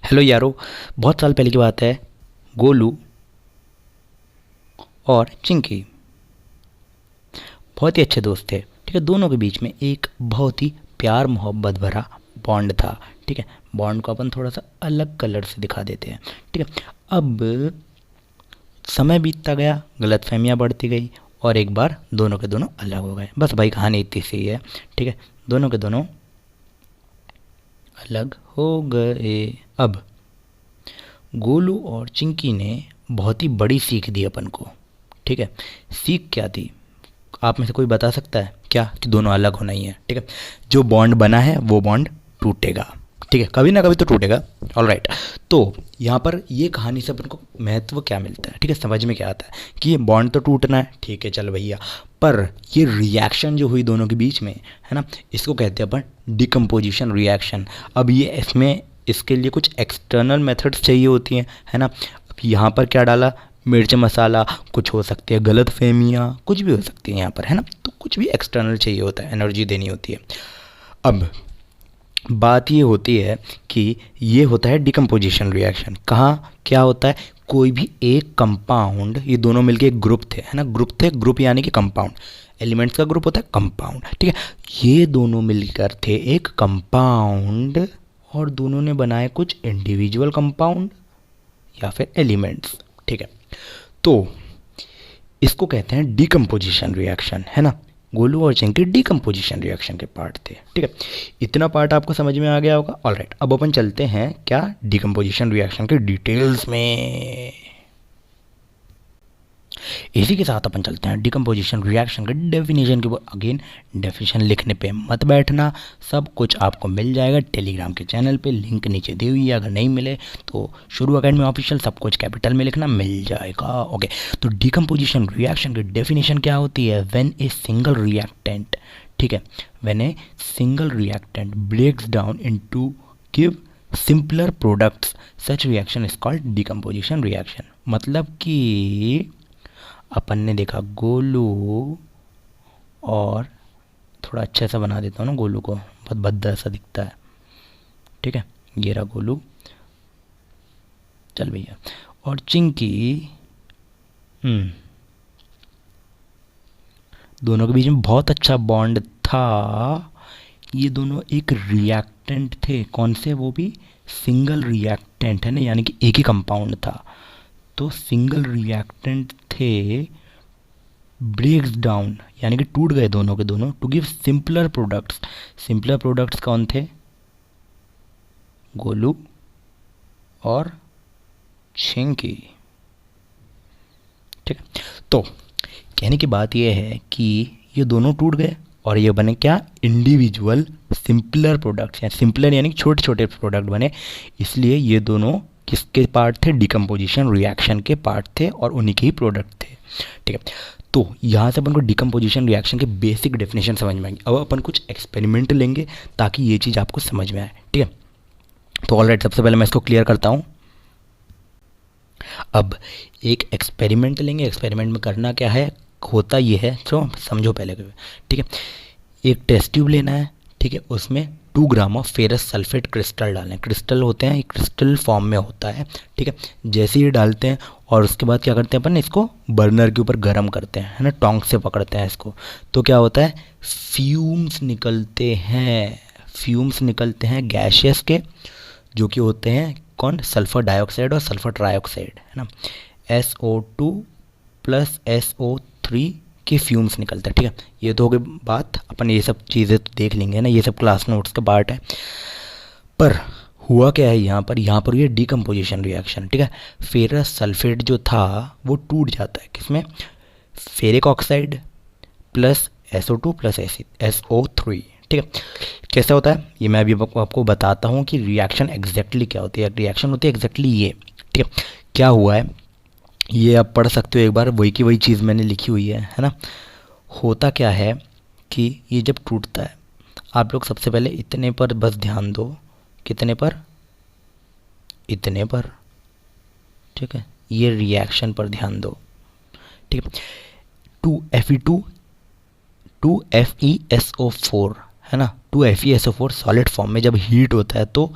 Hello यारो, बहुत साल पहले की बात है। गोलू और चिंकी बहुत ही अच्छे दोस्त थे। ठीक है, दोनों के बीच में एक बहुत ही प्यार मोहब्बत भरा बॉन्ड था। ठीक है, बॉन्ड को अपन थोड़ा सा अलग कलर से दिखा देते हैं। ठीक है, अब समय बीतता गया, गलतफहमियां बढ़ती गई और एक बार दोनों के दोनों अलग हो गए। बस भाई, कहानी इतनी सी है। ठीक है, दोनों के दोनों अलग हो गए। अब गोलू और चिंकी ने बहुत ही बड़ी सीख दी अपन को। ठीक है, सीख क्या थी? आप में से कोई बता सकता है क्या? कि दोनों अलग होना ही है। ठीक है, जो बॉन्ड बना है वो बॉन्ड टूटेगा। ठीक है, कभी ना कभी तो टूटेगा। ऑल राइट, तो यहाँ पर ये कहानी से अपन को महत्व क्या मिलता है? ठीक है, समझ में क्या आता है कि ये बॉन्ड तो टूटना है, ठीक है चल भैया, पर ये रिएक्शन जो हुई दोनों के बीच में, है ना, इसको कहते हैं अपन डिकम्पोजिशन रिएक्शन। अब ये इसमें इसके लिए कुछ एक्सटर्नल मेथड्स चाहिए होती हैं, है ना। अब यहाँ पर क्या डाला? मिर्च मसाला, कुछ हो सकती है गलत फहमियाँ, कुछ भी हो सकती है यहाँ पर, है ना। तो कुछ भी एक्सटर्नल चाहिए होता है, एनर्जी देनी होती है। अब बात ये होती है कि ये होता है डिकम्पोजिशन रिएक्शन। कहाँ क्या होता है? कोई भी एक कंपाउंड, ये दोनों मिलके एक ग्रुप थे, है ना, ग्रुप थे, ग्रुप यानी कि कंपाउंड, एलिमेंट्स का ग्रुप होता है कंपाउंड। ठीक है, ये दोनों मिलकर थे एक कंपाउंड और दोनों ने बनाए कुछ इंडिविजुअल कंपाउंड या फिर एलिमेंट्स। ठीक है, तो इसको कहते हैं डिकम्पोजिशन रिएक्शन, है ना। गोलू और चिंकी डिकम्पोजिशन रिएक्शन के पार्ट थे। ठीक है, इतना पार्ट आपको समझ में आ गया होगा। ऑलराइट, अब अपन चलते हैं क्या डिकम्पोजिशन रिएक्शन के डिटेल्स में। इसी के साथ अपन चलते हैं डिकम्पोजिशन रिएक्शन के डेफिनेशन के ऊपर। अगेन, डेफिनेशन लिखने पे मत बैठना, सब कुछ आपको मिल जाएगा टेलीग्राम के चैनल पे, लिंक नीचे दी हुई है। अगर नहीं मिले तो शुरू अकेडमी ऑफिशियल सब कुछ कैपिटल में लिखना, मिल जाएगा। ओके, तो डिकम्पोजिशन रिएक्शन की डेफिनेशन क्या होती है? व्हेन ए सिंगल रिएक्टेंट, ठीक है, when a single reactant breaks down into give simpler products, such reaction is called decomposition reaction. मतलब कि अपन ने देखा गोलू, और थोड़ा अच्छे से बना देता हूँ ना गोलू को, बहुत भद्दा सा दिखता है। ठीक है, ये रहा गोलू, चल भैया। और चिंकी, दोनों के बीच में बहुत अच्छा बॉन्ड था। ये दोनों एक रिएक्टेंट थे। कौन से? वो भी सिंगल रिएक्टेंट, है ना, यानी कि एक ही कंपाउंड था। तो सिंगल रिएक्टेंट थे, ब्रेक्स डाउन यानी कि टूट गए दोनों के दोनों, to give simpler products. Simpler products कौन थे? गोलू और चिंकी। ठीक है, तो कहने की बात यह है कि ये दोनों टूट गए और ये बने क्या? इंडिविजुअल सिंपलर प्रोडक्ट्स, या सिंपलर यानी कि छोटे छोटे प्रोडक्ट बने। इसलिए ये दोनों किसके पार्ट थे? डिकम्पोजिशन रिएक्शन के पार्ट थे और उन्हीं के ही प्रोडक्ट थे। ठीक है, तो यहाँ से अपन को डिकम्पोजिशन रिएक्शन के बेसिक डेफिनेशन समझ में आएंगे। अब अपन कुछ एक्सपेरिमेंट लेंगे ताकि ये चीज़ आपको समझ में आए। ठीक है, तो ऑलराइट, सबसे पहले मैं इसको क्लियर करता हूँ। अब एक एक्सपेरिमेंट लेंगे। एक्सपेरिमेंट में करना क्या है? होता ये है, तो समझो पहले। ठीक है, एक टेस्ट ट्यूब लेना है। ठीक है, उसमें 2 gram of ferrous sulphate crystal डालें। क्रिस्टल होते हैं, एक क्रिस्टल फॉर्म में होता है। ठीक है, जैसे ही डालते हैं और उसके बाद क्या करते हैं अपन? इसको बर्नर के ऊपर गर्म करते हैं, है ना, टोंक से पकड़ते हैं इसको। तो क्या होता है? फ्यूम्स निकलते हैं। फ्यूम्स निकलते हैं गैशियस के, जो कि होते हैं कौन? सल्फर डाइऑक्साइड और सल्फर ट्राइऑक्साइड, है ना। SO2 प्लस SO3 के फ्यूम्स निकलते हैं। ठीक है, ये तो हो गई बात। अपन ये सब चीज़ें तो देख लेंगे ना, ये सब क्लास नोट्स का पार्ट है। पर हुआ क्या है यहाँ पर? यहाँ पर ये डिकम्पोजिशन रिएक्शन। ठीक है, फेरस सल्फेट जो था वो टूट जाता है किसमें? Ferric oxide plus SO2 plus SO3। ठीक है, कैसे होता है ये मैं अभी आपको बताता हूँ कि रिएक्शन एग्जैक्टली क्या होती है। रिएक्शन होती है एग्जैक्टली ये। ठीक है, क्या हुआ है ये आप पढ़ सकते हो एक बार, वही की वही चीज़ मैंने लिखी हुई है ना। होता क्या है कि ये जब टूटता है, आप लोग सबसे पहले इतने पर बस ध्यान दो। कितने पर? इतने पर। ठीक है, ये रिएक्शन पर ध्यान दो। ठीक है, 2Fe2 2FeSO4, है ना, 2FeSO4 सॉलिड फॉर्म में जब हीट होता है तो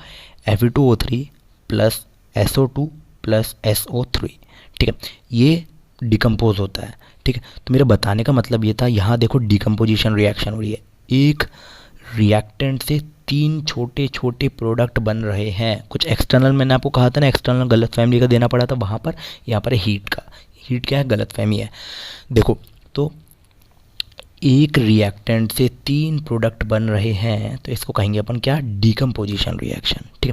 Fe2O3 plus SO2 plus SO3, ठीक है, ये डिकम्पोज होता है। ठीक है, तो मेरा बताने का मतलब ये था, यहाँ देखो डिकम्पोजिशन रिएक्शन हो रही है, एक रिएक्टेंट से 3 छोटे छोटे प्रोडक्ट बन रहे हैं। कुछ एक्सटर्नल मैंने आपको कहा था ना, एक्सटर्नल गलत फहमी का देना पड़ा था वहाँ पर, यहाँ पर हीट का, हीट क्या है, गलत फहमी है। देखो तो एक रिएक्टेंट से 3 प्रोडक्ट बन रहे हैं, तो इसको कहेंगे अपन क्या, डिकम्पोजिशन रिएक्शन। ठीक है,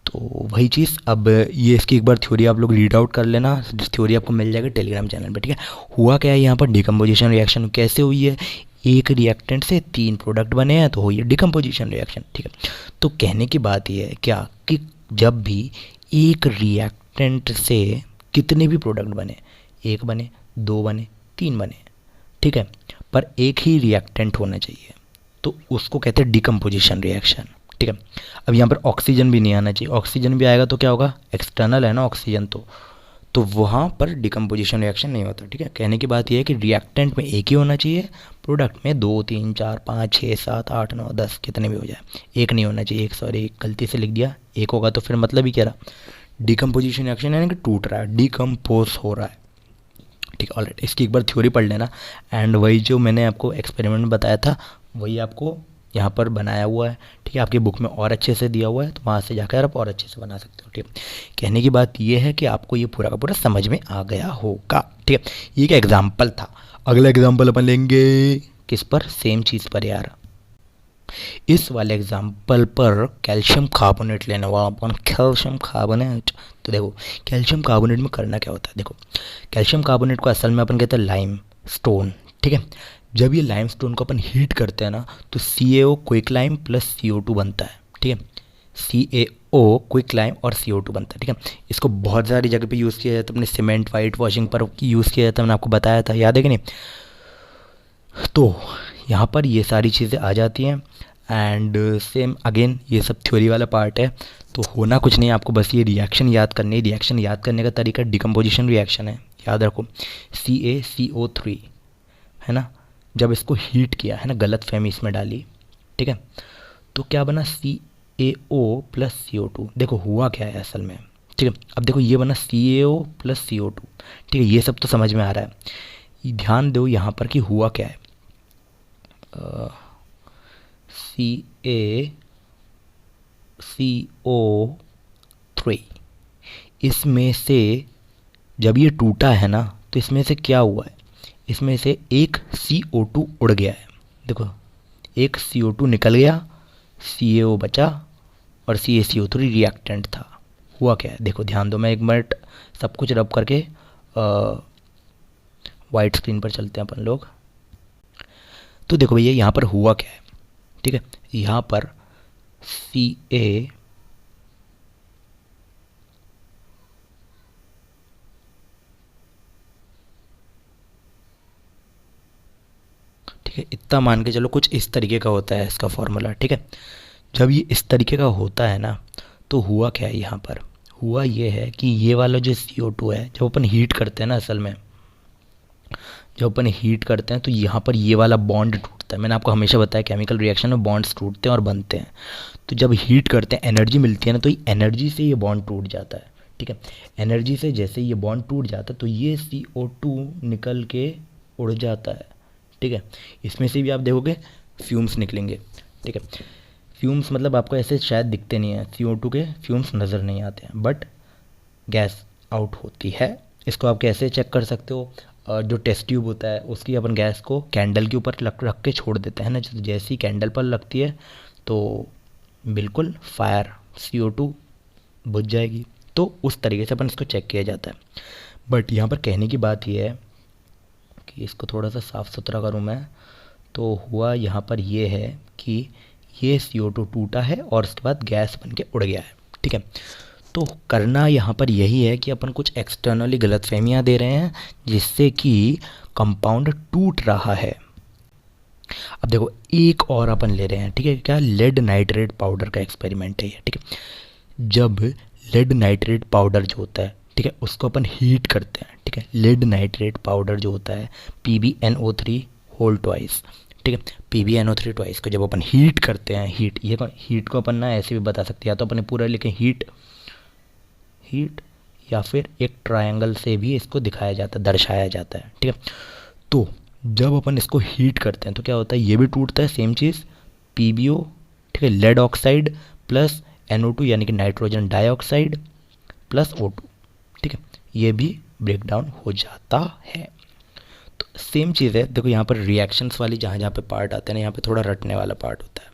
तो वही चीज़, अब ये इसकी एक बार थ्योरी आप लोग रीड आउट कर लेना, थ्योरी आपको मिल जाएगा टेलीग्राम चैनल पे। ठीक है, हुआ क्या है यहाँ पर, डिकम्पोजिशन रिएक्शन कैसे हुई है, एक रिएक्टेंट से 3 प्रोडक्ट बने हैं तो हुई है डिकम्पोजिशन रिएक्शन। ठीक है, तो कहने की बात ये है क्या, कि जब भी एक रिएक्टेंट से कितने भी प्रोडक्ट बने, 1 बने, 2 बने, 3 बने, ठीक है, पर एक ही रिएक्टेंट होना चाहिए, तो उसको कहते हैं डिकम्पोजिशन रिएक्शन। ठीक है, अब यहाँ पर ऑक्सीजन भी नहीं आना चाहिए, ऑक्सीजन भी आएगा तो क्या होगा, एक्सटर्नल है ना ऑक्सीजन, तो वहाँ पर डिकम्पोजिशन रिएक्शन नहीं होता। ठीक है, कहने की बात यह है कि रिएक्टेंट में एक ही होना चाहिए, प्रोडक्ट में 2 3 4 5 6 7 8 9 10 कितने भी हो जाए, एक नहीं होना चाहिए। एक सॉरी गलती से लिख दिया, एक होगा तो फिर मतलब ही क्या रहा, डिकम्पोजिशन रिएक्शन यानी कि टूट रहा है, डिकम्पोज हो रहा है। ठीक है, ऑलराइट, इसकी एक बार थ्योरी पढ़ लेना, एंड वही जो मैंने आपको एक्सपेरिमेंट में बताया था वही आपको यहाँ पर बनाया हुआ है। ठीक है, आपकी बुक में और अच्छे से दिया हुआ है, तो वहाँ से जाकर आप और अच्छे से बना सकते हो। ठीक है, कहने की बात ये है कि आपको ये पूरा का पूरा समझ में आ गया होगा। ठीक है, ये एक एग्जाम्पल था। अगला एग्जाम्पल अपन लेंगे किस पर, सेम चीज़ पर यार, इस वाले एग्जाम्पल पर कैल्शियम कार्बोनेट लेने वाला अपन, कैल्शियम कार्बोनेट। तो देखो कैल्शियम कार्बोनेट में करना क्या होता है, देखो कैल्शियम कार्बोनेट को असल में अपन कहते हैं लाइम स्टोन। ठीक है, जब ये लाइम स्टोन को अपन हीट करते हैं ना, तो CaO quick lime plus CO2 बनता है। ठीक है, CaO क्विक लाइम और CO2 बनता है। ठीक है, इसको बहुत सारी जगह पे यूज़ किया जाता है, अपने सीमेंट वाइट वॉशिंग पर यूज़ किया जाता है, मैंने आपको बताया था, याद है कि नहीं। तो यहाँ पर ये सारी चीज़ें आ जाती हैं, एंड सेम अगेन ये सब थ्योरी वाला पार्ट है, तो होना कुछ नहीं, आपको बस ये रिएक्शन याद करनी है। रिएक्शन याद करने का तरीका डिकम्पोजिशन रिएक्शन है, याद रखो, CaCO3 है ना, जब इसको हीट किया है ना, गलत फहमी इसमें डाली, ठीक है, तो क्या बना, CaO प्लस CO2। देखो हुआ क्या है असल में, ठीक है, अब देखो ये बना CaO प्लस CO2। ठीक है, ये सब तो समझ में आ रहा है, ध्यान दो यहाँ पर कि हुआ क्या है, CaCO3, इसमें से जब ये टूटा है ना, तो इसमें से क्या हुआ है, इसमें से एक CO2 उड़ गया है। देखो एक CO2 निकल गया, CaO बचा और CaCO3 रिएक्टेंट था। हुआ क्या है, देखो ध्यान दो, मैं एक मिनट सब कुछ रब करके वाइट स्क्रीन पर चलते हैं अपन लोग। तो देखो भैया यहाँ पर हुआ क्या है, ठीक है, यहाँ पर Ca ठीक है, इतना मान के चलो, कुछ इस तरीके का होता है इसका फॉर्मूला। ठीक है, जब ये इस तरीके का होता है ना, तो हुआ क्या है, यहाँ पर हुआ ये है कि ये वाला जो CO2 है, जब अपन हीट करते हैं ना, असल में जब अपन हीट करते हैं तो यहाँ पर ये वाला बॉन्ड टूटता है। मैंने आपको हमेशा बताया केमिकल रिएक्शन में बॉन्ड्स टूटते हैं और बनते हैं, तो जब हीट करते हैं एनर्जी मिलती है ना, तो ये एनर्जी से ये बॉन्ड टूट जाता है। ठीक है, एनर्जी से जैसे ये बॉन्ड टूट जाता है, तो ये CO2 निकल के उड़ जाता है। ठीक है, इसमें से भी आप देखोगे फ्यूम्स निकलेंगे। ठीक है, फ्यूम्स मतलब आपको ऐसे शायद दिखते नहीं हैं, CO2 के फ्यूम्स नज़र नहीं आते हैं, बट गैस आउट होती है। इसको आप कैसे चेक कर सकते हो, जो टेस्ट ट्यूब होता है उसकी अपन गैस को कैंडल के ऊपर रख के छोड़ देते हैं ना, जैसे ही कैंडल पर लगती है तो बिल्कुल फायर CO2 बुझ जाएगी। तो उस तरीके से अपन इसको चेक किया जाता है। बट यहाँ पर कहने की बात यह है कि इसको थोड़ा सा साफ़ सुथरा करूँ मैं, तो हुआ यहाँ पर ये है कि ये CO2 टूटा है और उसके बाद गैस बन के उड़ गया है। ठीक है, तो करना यहाँ पर यही है कि अपन कुछ एक्सटर्नली गलतफहमियाँ दे रहे हैं, जिससे कि कंपाउंड टूट रहा है। अब देखो एक और अपन ले रहे हैं, ठीक है, क्या, लेड नाइट्रेट पाउडर का एक्सपेरिमेंट है ये। ठीक है, जब लेड नाइट्रेट पाउडर जो होता है, ठीक है, उसको अपन हीट करते हैं। ठीक है, लेड नाइट्रेट पाउडर जो होता है PbNO3 होल ट्वाइस। ठीक है, PbNO3 ट्वाइस को जब अपन हीट करते हैं, हीट को अपन ना ऐसे भी बता सकते हैं, या तो अपने पूरा लिखें हीट हीट, या फिर एक ट्रायंगल से भी इसको दिखाया जाता है, दर्शाया जाता है, ठीक है। तो जब अपन इसको हीट करते हैं तो क्या होता है, ये भी टूटता है, सेम चीज़ PbO, ठीक है, लेड ऑक्साइड प्लस NO2 यानी कि नाइट्रोजन डाइऑक्साइड प्लस O2, ठीक है, ये भी ब्रेक डाउन हो जाता है। तो सेम चीज़ है, देखो यहाँ पर रिएक्शंस वाली जहाँ जहाँ पे पार्ट आते हैं ना, यहाँ पे थोड़ा रटने वाला पार्ट होता है,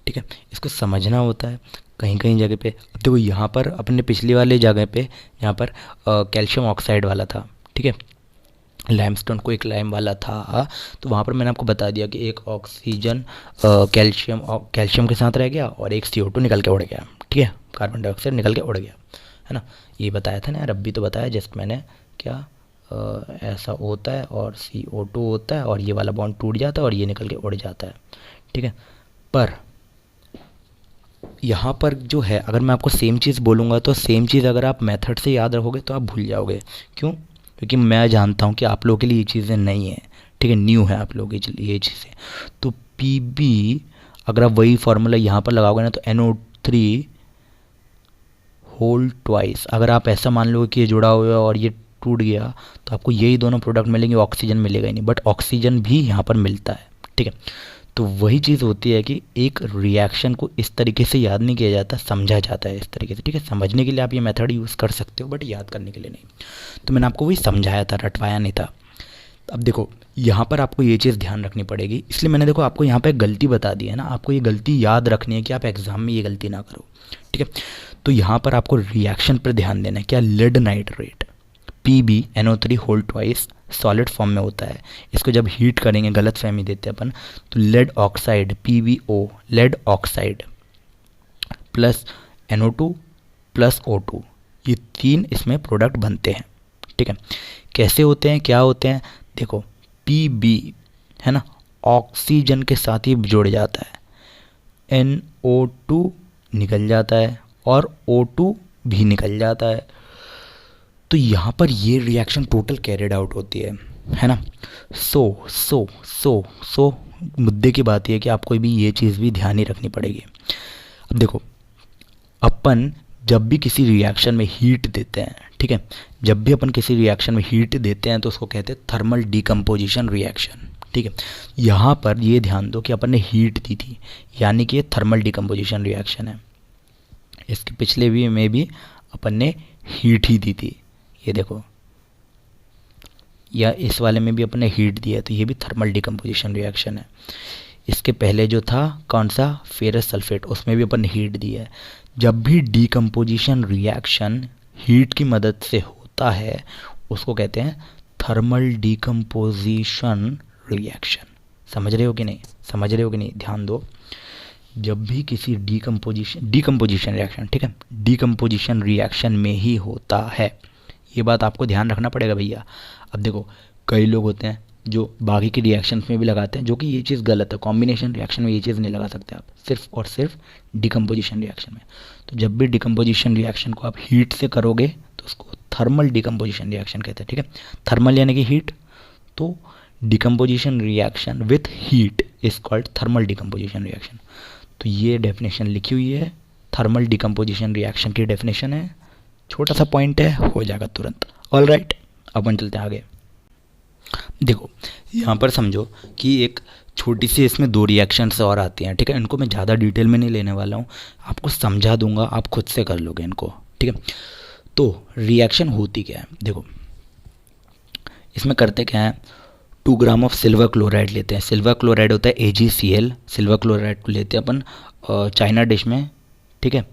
ठीक है, इसको समझना होता है कहीं कहीं जगह पे। अब देखो यहाँ पर अपने पिछली वाले जगह पे यहाँ पर कैल्शियम ऑक्साइड वाला था, ठीक है, लाइमस्टोन को एक लाइम वाला था, तो वहाँ पर मैंने आपको बता दिया कि एक ऑक्सीजन कैल्शियम के साथ रह गया और एक CO2 निकल के उड़ गया, ठीक है, कार्बन डाइऑक्साइड निकल के उड़ गया, है ना। ये बताया था ना यार, अब भी तो बताया जस्ट मैंने, क्या ऐसा होता है और CO2 होता है और ये वाला बॉन्ड टूट जाता है और ये निकल के उड़ जाता है, ठीक है। पर यहाँ पर जो है, अगर मैं आपको सेम चीज़ बोलूँगा तो सेम चीज़ अगर आप मेथड से याद रखोगे तो आप भूल जाओगे। क्यों? क्योंकि मैं जानता हूँ कि आप लोगों के लिए ये चीज़ें नहीं हैं, ठीक है, न्यू है आप लोगों के लिए ये चीज़ें। तो Pb अगर आप वही फार्मूला यहाँ पर लगाओगे ना, तो NO3 होल ट्वाइस, अगर आप ऐसा मान लो कि ये जुड़ा हुआ है और ये टूट गया तो आपको यही दोनों प्रोडक्ट मिलेंगे, ऑक्सीजन मिलेगा ही नहीं, बट ऑक्सीजन भी यहाँ पर मिलता है, ठीक है। तो वही चीज़ होती है कि एक रिएक्शन को इस तरीके से याद नहीं किया जाता, समझा जाता है इस तरीके से, ठीक है। समझने के लिए आप ये मेथड यूज़ कर सकते हो, बट याद करने के लिए नहीं। तो मैंने आपको वही समझाया था, रटवाया नहीं था। अब देखो यहाँ पर आपको ये चीज़ ध्यान रखनी पड़ेगी, इसलिए मैंने देखो आपको यहाँ पे गलती बता दी है ना, आपको ये गलती याद रखनी है कि आप एग्ज़ाम में ये गलती ना करो, ठीक है। तो यहाँ पर आपको रिएक्शन पर ध्यान देना है, क्या, lead nitrate PbNO3 whole twice solid form में होता है। इसको जब हीट करेंगे, गलत फहमी देते हैं अपन, तो lead oxide PbO, lead oxide plus NO2 plus O2, ये तीन इसमें प्रोडक्ट बनते हैं, ठीक है। कैसे होते हैं, क्या होते हैं, देखो Pb है ना, ऑक्सीजन के साथ ही जुड़ जाता है, NO2 निकल जाता है और O2 भी निकल जाता है। तो यहाँ पर ये रिएक्शन टोटल कैरिड आउट होती है ना। सो मुद्दे की बात यह है कि आपको भी ये चीज़ भी ध्यान ही रखनी पड़ेगी। अब देखो अपन जब भी किसी रिएक्शन में हीट देते हैं, ठीक है, जब भी अपन किसी रिएक्शन में हीट देते हैं तो उसको कहते हैं थर्मल डिकम्पोजिशन रिएक्शन, ठीक है। यहाँ पर ये ध्यान दो कि अपन ने हीट दी थी, यानी कि ये थर्मल डिकम्पोजिशन रिएक्शन है। इसके पिछले भी में भी अपन ने हीट ही दी थी, ये देखो, या इस वाले में भी अपन ने हीट दिया, तो ये भी थर्मल डिकम्पोजिशन रिएक्शन है। इसके पहले जो था कौन सा, फेरस सल्फेट, उसमें भी अपन ने हीट दिया है। जब भी डिकम्पोजिशन रिएक्शन हीट की मदद से होता है उसको कहते हैं थर्मल डिकम्पोजिशन रिएक्शन। समझ रहे हो कि नहीं, समझ रहे हो कि नहीं, ध्यान दो। जब भी किसी डिकम्पोजिशन रिएक्शन, ठीक है, डिकम्पोजिशन रिएक्शन में ही होता है, ये बात आपको ध्यान रखना पड़ेगा भैया। अब देखो कई लोग होते हैं जो बाकी के रिएक्शंस में भी लगाते हैं, जो कि ये चीज़ गलत है। कॉम्बिनेशन रिएक्शन में ये चीज़ नहीं लगा सकते आप, सिर्फ और सिर्फ डिकम्पोजिशन रिएक्शन में। तो जब भी डिकम्पोजिशन रिएक्शन को आप हीट से करोगे तो उसको थर्मल डिकम्पोजिशन रिएक्शन कहते हैं, ठीक है। थर्मल यानी कि हीट, तो decomposition reaction with heat is called thermal decomposition reaction. तो ये डेफिनेशन लिखी हुई है, थर्मल डिकम्पोजिशन रिएक्शन की डेफिनेशन है, छोटा सा पॉइंट है, हो जाएगा तुरंत। ऑल राइट, अपन चलते हैं आगे। देखो यहाँ पर समझो कि एक छोटी सी इसमें दो रिएक्शंस और आती हैं, ठीक है। इनको मैं ज़्यादा डिटेल में नहीं लेने वाला हूँ, आपको समझा दूंगा, आप खुद से कर लोगे इनको, ठीक है। तो रिएक्शन होती क्या है, देखो इसमें करते क्या है, 2 ग्राम ऑफ सिल्वर क्लोराइड लेते हैं। सिल्वर क्लोराइड होता है AgCl, सिल्वर क्लोराइड को लेते हैं अपन चाइना डिश में, ठीक है।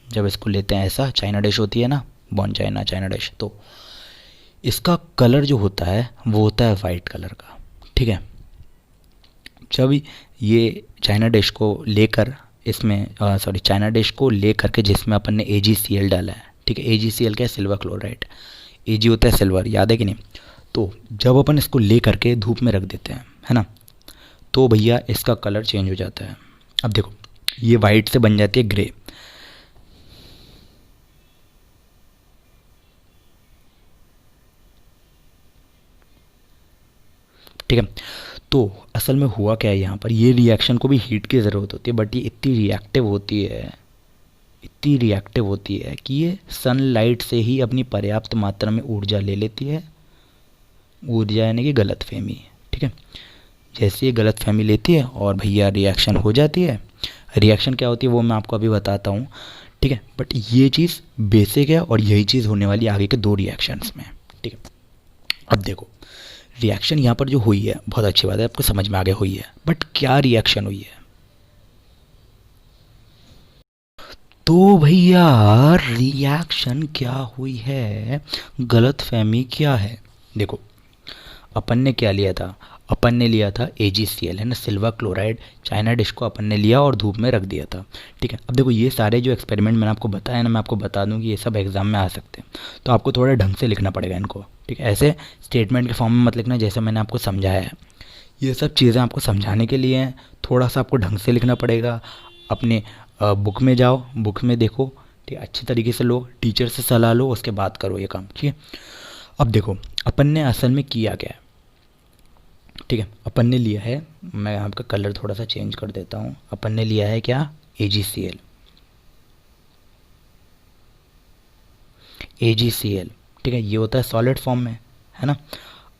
जब इसको लेते हैं ऐसा, चाइना डिश होती है ना, बॉन चाइना, चाइना डिश, तो इसका कलर जो होता है वो होता है वाइट कलर का, ठीक है। जब ये चाइना डिश को लेकर इसमें चाइना डिश को लेकर के जिसमें अपन ने AgCl डाला है, ठीक है। AgCl क्या है, सिल्वर क्लोराइड, Ag होता है सिल्वर, याद है कि नहीं। तो जब अपन इसको ले करके धूप में रख देते हैं, है ना, तो भैया इसका कलर चेंज हो जाता है। अब देखो ये वाइट से बन जाती है ग्रे, ठीक है। तो असल में हुआ क्या है यहाँ पर, ये रिएक्शन को भी हीट की ज़रूरत होती है, बट ये इतनी रिएक्टिव होती है, इतनी रिएक्टिव होती है कि ये सनलाइट से ही अपनी पर्याप्त मात्रा में ऊर्जा ले लेती है। ऊर्जा यानी कि गलतफहमी, ठीक है। जैसे ये गलतफहमी लेती है और भैया रिएक्शन हो जाती है। रिएक्शन क्या होती है वो मैं आपको अभी बताता हूँ, ठीक है। बट ये चीज़ बेसिक है और यही चीज़ होने वाली आगे के 2 रिएक्शंस में, ठीक है। अब देखो रिएक्शन यहाँ पर जो हुई है बहुत अच्छी बात है, आपको समझ में आगे हुई है, बट क्या रिएक्शन हुई है? तो भैया रिएक्शन क्या हुई है, गलतफहमी क्या है? देखो अपन ने क्या लिया था, अपन ने लिया था AgCl, है ना, सिल्वर क्लोराइड चाइना डिश को अपन ने लिया और धूप में रख दिया था, ठीक है। अब देखो ये सारे जो एक्सपेरिमेंट मैंने आपको बताया ना, मैं आपको बता दूं कि ये सब एग्जाम में आ सकते हैं, तो आपको थोड़ा ढंग से लिखना पड़ेगा इनको, ठीक है। ऐसे स्टेटमेंट के फॉर्म में मत लिखना जैसे मैंने आपको समझाया है। ये सब चीज़ें आपको समझाने के लिए हैं, थोड़ा सा आपको ढंग से लिखना पड़ेगा। अपने बुक में जाओ, बुक में देखो, ठीक है, अच्छी तरीके से लो, टीचर से सलाह लो, उसके बाद करो ये काम, ठीक है। अब देखो अपन ने असल में किया क्या है, ठीक है। अपन ने लिया है, मैं आपका कलर थोड़ा सा चेंज कर देता हूँ, अपन ने लिया है क्या, AgCl, AgCl, ठीक है। ये होता है सॉलिड फॉर्म में, है ना।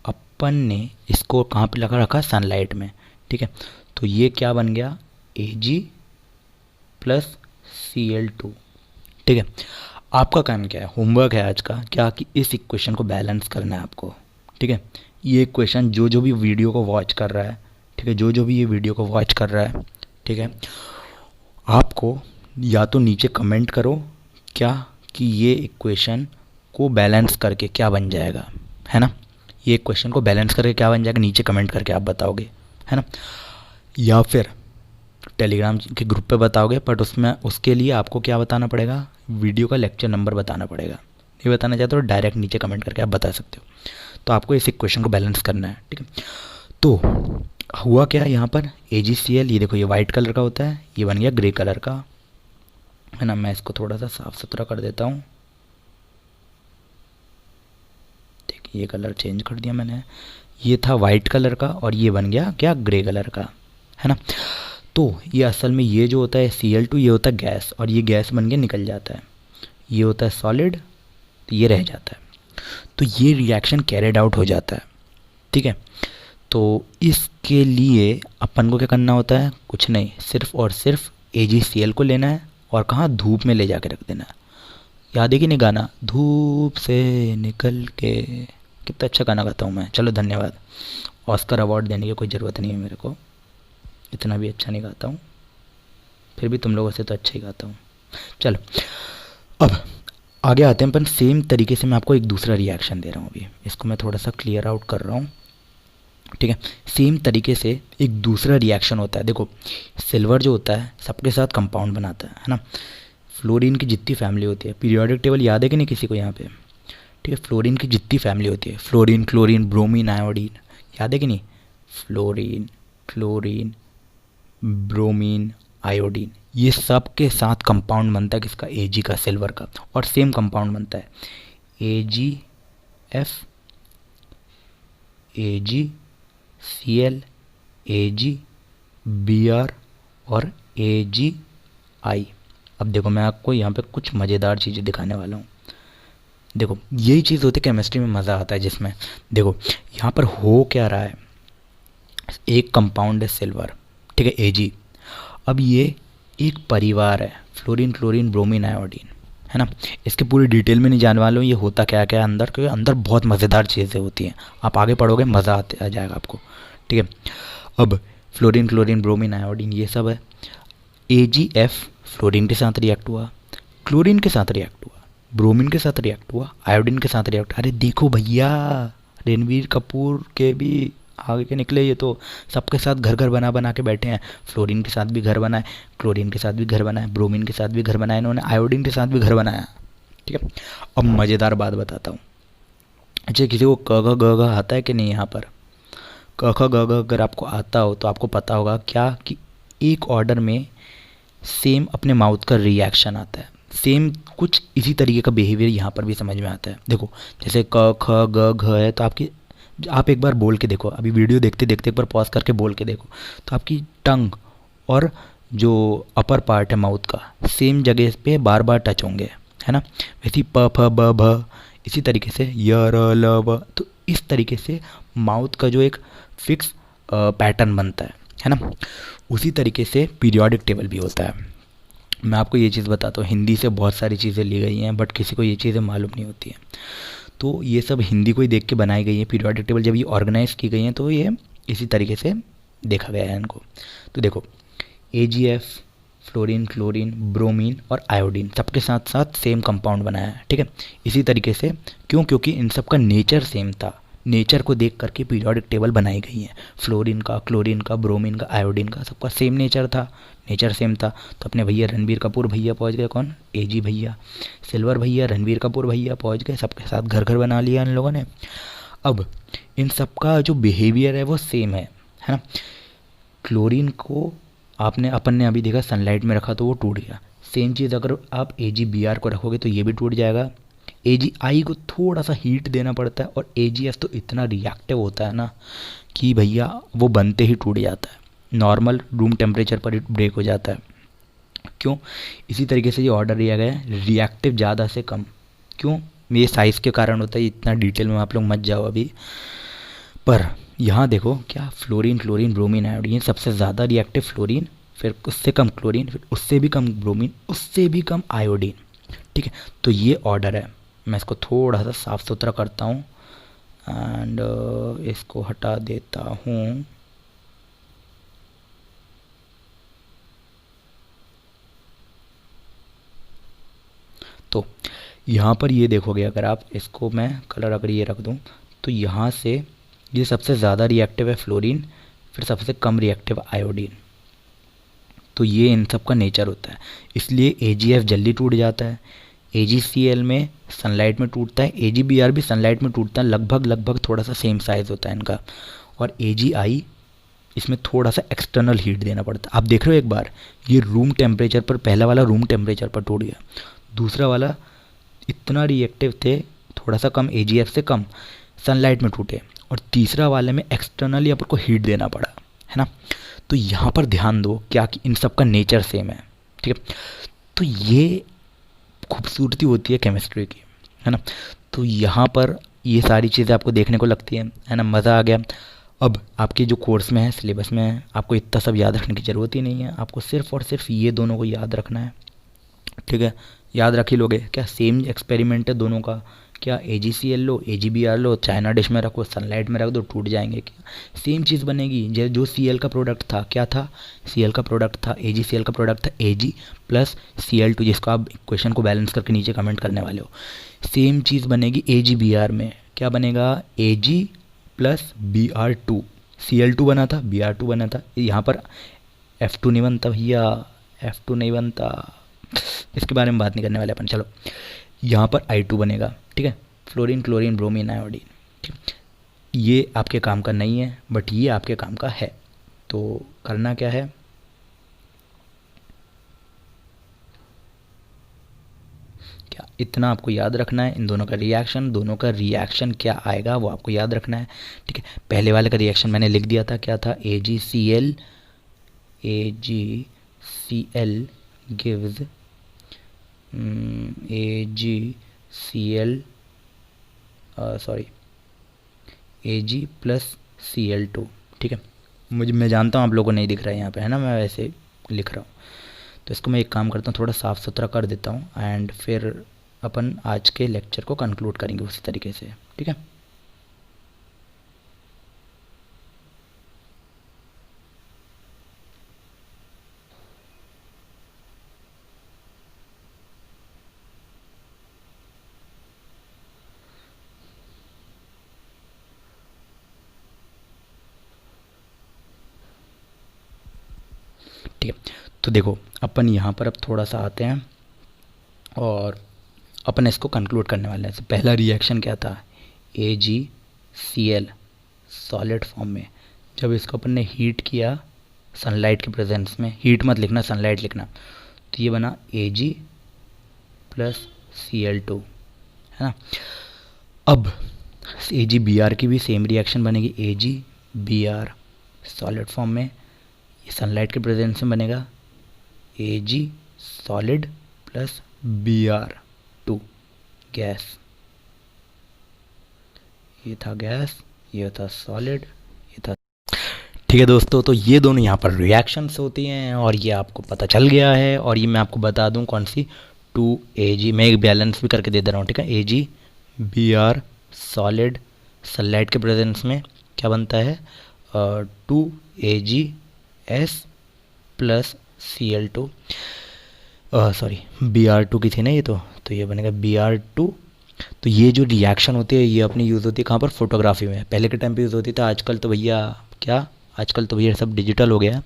अपन ने इसको कहाँ पे लगा रखा, सनलाइट में, ठीक है। तो ये क्या बन गया, Ag प्लस Cl2, ठीक है। आपका काम क्या है, होमवर्क है आज का क्या, कि इस इक्वेशन को बैलेंस करना है आपको, ठीक है। ये इक्वेशन जो जो भी वीडियो को वॉच कर रहा है, ठीक है, जो जो भी ये वीडियो को वॉच कर रहा है, ठीक है, आपको या तो नीचे कमेंट करो क्या, कि ये इक्वेशन को बैलेंस करके क्या बन जाएगा, है ना। ये इक्वेशन को बैलेंस करके क्या बन जाएगा, नीचे कमेंट करके आप बताओगे, है ना। या फिर टेलीग्राम के ग्रुप पे बताओगे, बट उसमें उसके लिए आपको क्या बताना पड़ेगा, वीडियो का लेक्चर नंबर बताना पड़ेगा। नहीं बताना चाहते तो डायरेक्ट नीचे कमेंट करके आप बता सकते हो। तो आपको इस इक्वेशन को बैलेंस करना है, ठीक है। तो हुआ क्या यहाँ पर, AgCl, ये देखो ये वाइट कलर का होता है, ये बन गया ग्रे कलर का, है ना। मैं इसको थोड़ा सा साफ सुथरा कर देता हूँ, देखिए ये कलर चेंज कर दिया मैंने, ये था वाइट कलर का और ये बन गया क्या, ग्रे कलर का, है ना। तो ये असल में ये जो होता है Cl2, ये होता है गैस, और ये गैस बन के निकल जाता है, ये होता है सॉलिड, तो ये रह जाता है। तो ये रिएक्शन कैरिड आउट हो जाता है, ठीक है। तो इसके लिए अपन को क्या करना होता है, कुछ नहीं, सिर्फ और सिर्फ AgCl को लेना है और कहाँ, धूप में ले जाके रख देना है। याद है कि नहीं गाना, धूप से निकल के, कितना अच्छा गाना गाता हूँ मैं। चलो धन्यवाद, ऑस्कर अवार्ड देने की कोई ज़रूरत नहीं है मेरे को, इतना भी अच्छा नहीं गाता हूँ, फिर भी तुम लोगों से तो अच्छा ही गाता हूँ। चलो अब आगे आते हैं अपन, सेम तरीके से मैं आपको एक दूसरा रिएक्शन दे रहा हूँ, अभी इसको मैं थोड़ा सा क्लियर आउट कर रहा हूँ, ठीक है। सेम तरीके से एक दूसरा रिएक्शन होता है, देखो सिल्वर जो होता है सबके साथ कंपाउंड बनाता है ना। फ्लोरीन की जितनी फैमिली होती है, पीरियोडिक टेबल याद है कि नहीं किसी को यहाँ पे, ठीक है। फ्लोरीन की जितनी फैमिली होती है, फ्लोरीन, क्लोरीन, ब्रोमीन, आयोडीन, याद है कि नहीं, फ्लोरीन, क्लोरीन, ब्रोमीन, आयोडीन, ये सब के साथ कंपाउंड बनता है किसका, Ag का, सिल्वर का। और सेम कंपाउंड बनता है AgF, AgCl, AgBr और AgI। अब देखो मैं आपको यहाँ पे कुछ मज़ेदार चीज़ें दिखाने वाला हूँ। देखो यही चीज़ होती है केमिस्ट्री में, मज़ा आता है जिसमें, देखो यहाँ पर हो क्या रहा है, एक कंपाउंड है सिल्वर, ठीक है, Ag। अब ये एक परिवार है, फ्लोरीन, क्लोरीन, ब्रोमीन, आयोडीन, है ना। इसके पूरी डिटेल में नहीं जानने वाले हूँ ये होता क्या क्या है अंदर, क्योंकि अंदर बहुत मज़ेदार चीज़ें होती हैं, आप आगे पढ़ोगे मज़ा आ जाएगा आपको, ठीक है। अब फ्लोरीन, क्लोरीन, ब्रोमीन, आयोडीन ये सब है। AgF फ्लोरीन के साथ रिएक्ट हुआ, क्लोरीन के साथ रिएक्ट हुआ, ब्रोमीन के साथ रिएक्ट हुआ, आयोडीन के साथ रिएक्ट। अरे देखो भैया, रणवीर कपूर के भी आगे के निकले, ये तो सबके साथ घर घर बना बना के बैठे हैं। फ्लोरीन के साथ भी घर बनाए, क्लोरीन के साथ भी घर बनाए, ब्रोमीन के साथ भी घर बनाए इन्होंने, आयोडीन के साथ भी घर बनाया, ठीक है। अब मज़ेदार बात बताता हूँ, अच्छा किसी को क ग ग आता है कि नहीं, यहाँ पर क ख ग ग अगर आपको आता हो तो आपको पता होगा क्या, कि एक ऑर्डर में सेम अपने माउथ का रिएक्शन आता है, सेम कुछ इसी तरीके का बिहेवियर यहाँ पर भी समझ में आता है। देखो जैसे क ख ग घ है, तो आप एक बार बोल के देखो, अभी वीडियो देखते देखते एक बार पॉज करके बोल के देखो, तो आपकी टंग और जो अपर पार्ट है माउथ का सेम जगह पे बार बार टच होंगे, है ना। वैसे ही प फ ब भ, इसी तरीके से य र ल व, तो इस तरीके से माउथ का जो एक फिक्स पैटर्न बनता है ना। उसी तरीके से पीरियोडिक टेबल भी होता है। मैं आपको ये चीज़ बताता हूँ, हिंदी से बहुत सारी चीज़ें ली गई हैं बट किसी को ये चीज़ें मालूम नहीं होती हैं। तो ये सब हिंदी को ही देख के बनाई गई है। पीरियोडिक टेबल जब ये ऑर्गेनाइज की गई हैं तो ये इसी तरीके से देखा गया है इनको। तो देखो AgF, फ्लोरीन, क्लोरीन, ब्रोमीन और आयोडीन सबके साथ साथ सेम कंपाउंड बनाया है, ठीक है। इसी तरीके से क्यों, क्योंकि इन सब का नेचर सेम था। नेचर को देख करके पीरियोडिक टेबल बनाई गई है। फ्लोरीन का, क्लोरीन का, ब्रोमीन का, आयोडीन का, सबका सेम नेचर था, नेचर सेम था। तो अपने भैया रणबीर कपूर भैया पहुंच गए, कौन, AG भैया। सिल्वर भैया, रणबीर कपूर भैया पहुंच गए, सबके साथ घर घर बना लिया इन लोगों ने। अब इन सब का जो बिहेवियर है वो सेम है ना। क्लोरीन को अपन ने अभी देखा सनलाइट में रखा तो वो टूट गया। सेम चीज़ अगर आप AgBr को रखोगे तो ये भी टूट जाएगा। AgI को थोड़ा सा हीट देना पड़ता है और AgF तो इतना रिएक्टिव होता है ना कि भैया वो बनते ही टूट जाता है, नॉर्मल रूम टेम्परेचर पर ही ब्रेक हो जाता है। क्यों, इसी तरीके से ये ऑर्डर दिया गया है, रिएक्टिव ज़्यादा से कम। क्यों, ये साइज़ के कारण होता है, इतना डिटेल में आप लोग मत जाओ अभी। पर यहाँ देखो क्या, फ्लोरीन, क्लोरीन, ब्रोमीन, आयोडीन, सबसे ज़्यादा रिएक्टिव फ्लोरीन, फिर उससे कम क्लोरीन, फिर उससे भी कम ब्रोमीन, उससे भी कम आयोडीन, ठीक है। तो ये ऑर्डर है। मैं इसको थोड़ा सा साफ़ सुथरा करता हूँ एंड इसको हटा देता हूँ। तो यहाँ पर ये देखोगे, अगर आप इसको मैं कलर अगर ये रख दूँ तो यहाँ से ये सबसे ज़्यादा रिएक्टिव है फ्लोरीन, फिर सबसे कम रिएक्टिव आयोडीन। तो ये इन सब का नेचर होता है, इसलिए AgF जल्दी टूट जाता है। AgCl में सनलाइट में टूटता है, AgBr भी सनलाइट में टूटता है, लगभग थोड़ा सा सेम साइज़ होता है इनका। और AgI इसमें थोड़ा सा एक्सटर्नल हीट देना पड़ता है। आप देख रहे हो एक बार, ये रूम टेम्परेचर पर, पहला वाला रूम टेम्परेचर पर टूट गया, दूसरा वाला इतना रिएक्टिव थे, थोड़ा सा कम, AgF से कम, सनलाइट में टूटे, और तीसरा वाले में एक्सटर्नली अपन को हीट देना पड़ा, है ना। तो यहाँ पर ध्यान दो क्या कि इन सब का नेचर सेम है, ठीक है। तो ये खूबसूरती होती है केमिस्ट्री की, है ना। तो यहाँ पर ये सारी चीज़ें आपको देखने को लगती है ना, मज़ा आ गया। अब आपके जो कोर्स में है, सिलेबस में है, आपको इतना सब याद रखने की ज़रूरत ही नहीं है, आपको सिर्फ और सिर्फ ये दोनों को याद रखना है, ठीक है। याद रख ही लोगे क्या, सेम एक्सपेरिमेंट है दोनों का, क्या AgCl लो, AgBr लो, चाइना डिश में रखो, सनलाइट में रख दो, टूट जाएंगे क्या, सेम चीज़ बनेगी। जो Cl का प्रोडक्ट था, क्या था, Cl का प्रोडक्ट था, AgCl का प्रोडक्ट था Ag प्लस Cl2, जिसको आप इक्वेशन को बैलेंस करके नीचे कमेंट करने वाले हो। सेम चीज़ बनेगी AgBr में, क्या बनेगा, Ag प्लस Br2, Cl2 बना था, Br2 बना था, यहाँ पर F2 नहीं बनता भैया, F2 नहीं बनता, इसके बारे में बात नहीं करने वाले अपन। चलो, यहाँ पर I2 बनेगा, ठीक है, फ्लोरीन, क्लोरीन, ब्रोमीन, आयोडीन, ठीक। ये आपके काम का नहीं है बट ये आपके काम का है। तो करना क्या है, क्या इतना आपको याद रखना है, इन दोनों का रिएक्शन क्या आएगा वो आपको याद रखना है, ठीक है। पहले वाले का रिएक्शन मैंने लिख दिया था, क्या था, AgCl gives Ag plus Cl2, ठीक है। मैं जानता हूँ आप लोगों को नहीं दिख रहा है यहाँ पे, है ना, मैं वैसे लिख रहा हूँ। तो इसको मैं एक काम करता हूँ, थोड़ा साफ़ सुथरा कर देता हूँ एंड फिर अपन आज के लेक्चर को कंक्लूड करेंगे उसी तरीके से, ठीक है। ठीक है, तो देखो अपन यहाँ पर अब थोड़ा सा आते हैं और अपन इसको कंक्लूड करने वाले हैं। पहला रिएक्शन क्या था, AgCl सॉलिड फॉर्म में, जब इसको अपन ने हीट किया सनलाइट के प्रेजेंस में, हीट मत लिखना, सनलाइट लिखना, तो ये बना Ag प्लस Cl2, है ना। अब AgBr की भी सेम रिएक्शन बनेगी, AgBr सॉलिड फॉर्म में, ये सनलाइट के प्रेजेंस में बनेगा, Ag solid plus Br2 gas. ये था गैस, ये था सॉलिड, ये था। ठीक है दोस्तों, तो ये दोनों यहाँ पर रिएक्शंस होती हैं और ये आपको पता चल गया है। और ये मैं आपको बता दूँ कौन सी, 2Ag, मैं एक बैलेंस भी करके दे रहा हूँ, ठीक है। AgBr सॉलिड सनलाइट के प्रेजेंस में क्या बनता है, 2AgS plus Cl2, sorry Br2 की थी ना ये, तो ये बनेगा Br2। तो ये जो रिएक्शन होती है ये अपनी यूज़ होती है कहाँ पर, फोटोग्राफी में। पहले के टाइम पे यूज़ होती थी, आजकल तो भैया क्या, आजकल तो भैया सब डिजिटल हो गया है।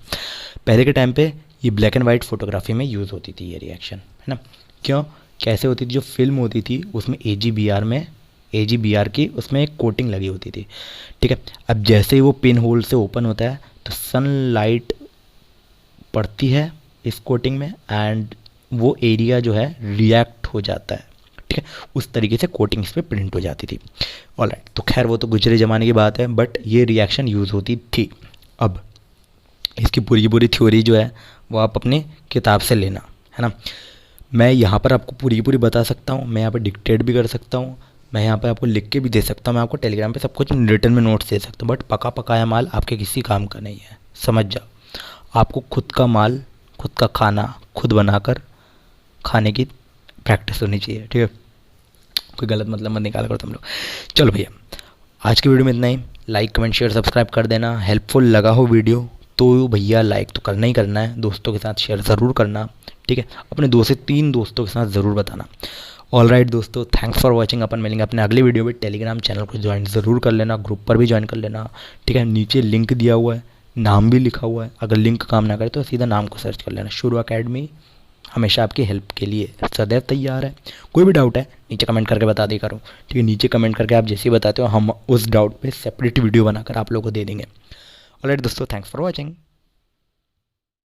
पहले के टाइम पे ये ब्लैक एंड वाइट फोटोग्राफी में यूज़ होती थी ये रिएक्शन, है ना। क्यों, कैसे होती थी, जो फिल्म होती थी उसमें AgBr की उसमें एक कोटिंग लगी होती थी, ठीक है। अब जैसे ही वो पिन होल से ओपन होता है तो सनलाइट पड़ती है इस कोटिंग में एंड वो एरिया जो है रिएक्ट हो जाता है, ठीक है। उस तरीके से कोटिंग इस पर प्रिंट हो जाती थी। ऑलराइट, तो खैर वो तो गुजरे ज़माने की बात है, बट ये रिएक्शन यूज़ होती थी। अब इसकी पूरी की पूरी थ्योरी जो है वो आप अपनी किताब से लेना, है ना। मैं यहाँ पर आपको पूरी की पूरी बता सकता हूँ, मैं यहाँ पर डिक्टेट भी कर सकता हूँ, मैं यहाँ पर आपको लिख के भी दे सकता हूँ, मैं आपको टेलीग्राम पे सब कुछ रिटर्न में नोट्स दे सकता हूँ, बट पका पकाया माल आपके किसी काम का नहीं है, समझ जाओ। आपको खुद का माल, खुद का खाना खुद बनाकर खाने की प्रैक्टिस होनी चाहिए, ठीक है। कोई गलत मतलब मत निकाल कर तुम लोग। चलो भैया, आज की वीडियो में इतना ही। लाइक कमेंट शेयर सब्सक्राइब कर देना। हेल्पफुल लगा हो वीडियो तो भैया लाइक तो करना ही करना है, दोस्तों के साथ शेयर ज़रूर करना, ठीक है। अपने 2 से 3 दोस्तों के साथ ज़रूर बताना। ऑलराइट दोस्तों, थैंक्स फॉर वॉचिंग। अपन मिलेंगे अपने अगले वीडियो में। टेलीग्राम चैनल को ज्वाइन ज़रूर कर लेना, ग्रुप पर भी ज्वाइन कर लेना, ठीक है। नीचे लिंक दिया हुआ है, नाम भी लिखा हुआ है, अगर लिंक काम ना करे तो सीधा नाम को सर्च कर लेना। शुरू अकेडमी हमेशा आपकी हेल्प के लिए सदैव तैयार है। कोई भी डाउट है नीचे कमेंट करके बता दिया करो, ठीक है। नीचे कमेंट करके आप जैसे ही बताते हो हम उस डाउट पे सेपरेट वीडियो बनाकर आप लोगों को दे देंगे। ऑलराइट दोस्तों, थैंक्स फॉर वॉचिंग।